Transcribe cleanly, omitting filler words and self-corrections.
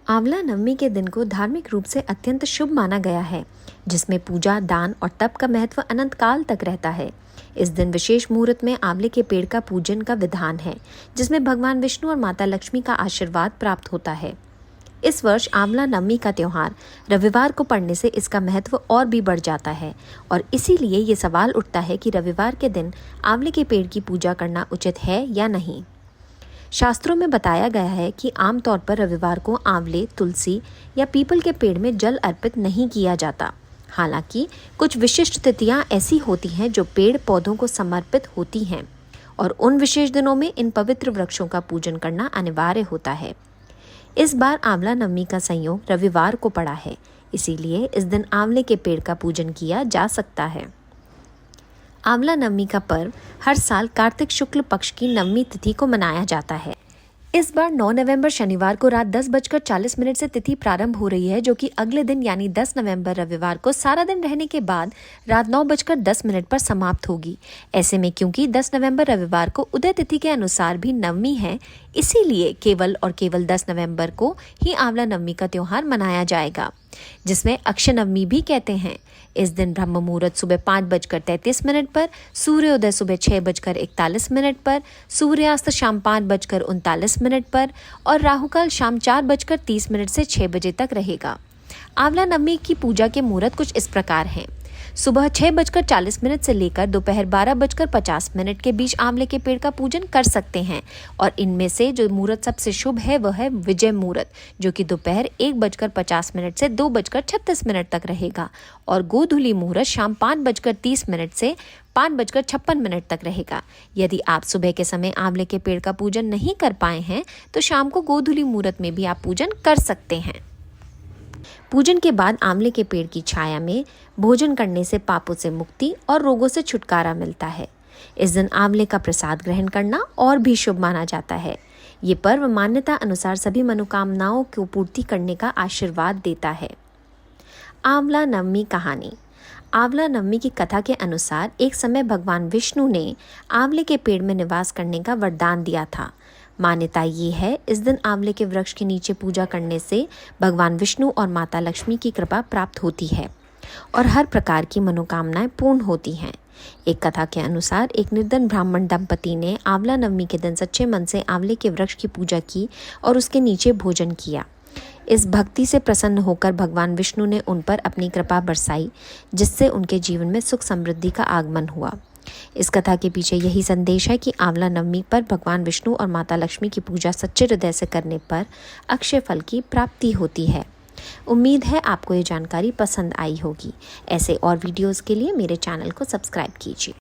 आंवला नवमी के दिन को धार्मिक रूप से अत्यंत शुभ माना गया है, जिसमें पूजा, दान और तप का महत्व अनंत काल तक रहता है। इस दिन विशेष मुहूर्त में आंवले के पेड़ का पूजन का विधान है, जिसमें भगवान विष्णु और माता लक्ष्मी का आशीर्वाद प्राप्त होता है। इस वर्ष आंवला नवमी का त्योहार रविवार को पड़ने से इसका महत्व और भी बढ़ जाता है और इसीलिए ये सवाल उठता है कि रविवार के दिन आंवले के पेड़ की पूजा करना उचित है या नहीं। शास्त्रों में बताया गया है कि आमतौर पर रविवार को आंवले, तुलसी या पीपल के पेड़ में जल अर्पित नहीं किया जाता। हालांकि कुछ विशिष्ट तिथियां ऐसी होती हैं जो पेड़ पौधों को समर्पित होती हैं और उन विशेष दिनों में इन पवित्र वृक्षों का पूजन करना अनिवार्य होता है। इस बार आंवला नवमी का संयोग रविवार को पड़ा है, इसीलिए इस दिन आंवले के पेड़ का पूजन किया जा सकता है। आंवला नवमी का पर्व हर साल कार्तिक शुक्ल पक्ष की नवमी तिथि को मनाया जाता है। इस बार 9 नवंबर शनिवार को रात 10:40 से तिथि प्रारंभ हो रही है, जो कि अगले दिन यानी 10 नवंबर रविवार को सारा दिन रहने के बाद रात 9:10 पर समाप्त होगी। ऐसे में क्योंकि 10 नवंबर रविवार को उदय तिथि के अनुसार भी नवमी है, इसीलिए केवल और केवल 10 नवंबर को ही आंवला नवमी का त्योहार मनाया जाएगा, जिसमें अक्षय नवमी भी कहते हैं। इस दिन ब्रह्म मुहूर्त सुबह 5:33 पर, सूर्योदय सुबह 6:41 पर, सूर्यास्त शाम 5:39 पर और राहुकाल शाम 4:30 से 6 बजे तक रहेगा। आंवला नवमी की पूजा के मुहूर्त कुछ इस प्रकार हैं। सुबह 6:40 से लेकर दोपहर 12:50 के बीच आंवले के पेड़ का पूजन कर सकते हैं और इनमें से जो मुहूर्त सबसे शुभ है वह है विजय मुहूर्त, जो कि दोपहर 1:50 से 2:36 तक रहेगा और गोधूली मुहूर्त शाम 5:30 से 5:56 तक रहेगा। यदि आप सुबह के समय आंवले के पेड़ का पूजन नहीं कर पाए हैं तो शाम को गोधूली मुहूर्त में भी आप पूजन कर सकते हैं। पूजन के बाद आंवले के पेड़ की छाया में भोजन करने से पापों से मुक्ति और रोगों से छुटकारा मिलता है। इस दिन आंवले का प्रसाद ग्रहण करना और भी शुभ माना जाता है। ये पर्व मान्यता अनुसार सभी मनोकामनाओं को पूर्ति करने का आशीर्वाद देता है। आंवला नवमी कहानी। आंवला नवमी की कथा के अनुसार एक समय भगवान विष्णु ने आंवले के पेड़ में निवास करने का वरदान दिया था। मान्यता ये है, इस दिन आंवले के वृक्ष के नीचे पूजा करने से भगवान विष्णु और माता लक्ष्मी की कृपा प्राप्त होती है और हर प्रकार की मनोकामनाएं पूर्ण होती हैं। एक कथा के अनुसार एक निर्धन ब्राह्मण दंपति ने आंवला नवमी के दिन सच्चे मन से आंवले के वृक्ष की पूजा की और उसके नीचे भोजन किया। इस भक्ति से प्रसन्न होकर भगवान विष्णु ने उन पर अपनी कृपा बरसाई, जिससे उनके जीवन में सुख समृद्धि का आगमन हुआ। इस कथा के पीछे यही संदेश है कि आंवला नवमी पर भगवान विष्णु और माता लक्ष्मी की पूजा सच्चे हृदय से करने पर अक्षय फल की प्राप्ति होती है। उम्मीद है आपको ये जानकारी पसंद आई होगी। ऐसे और वीडियोस के लिए मेरे चैनल को सब्सक्राइब कीजिए।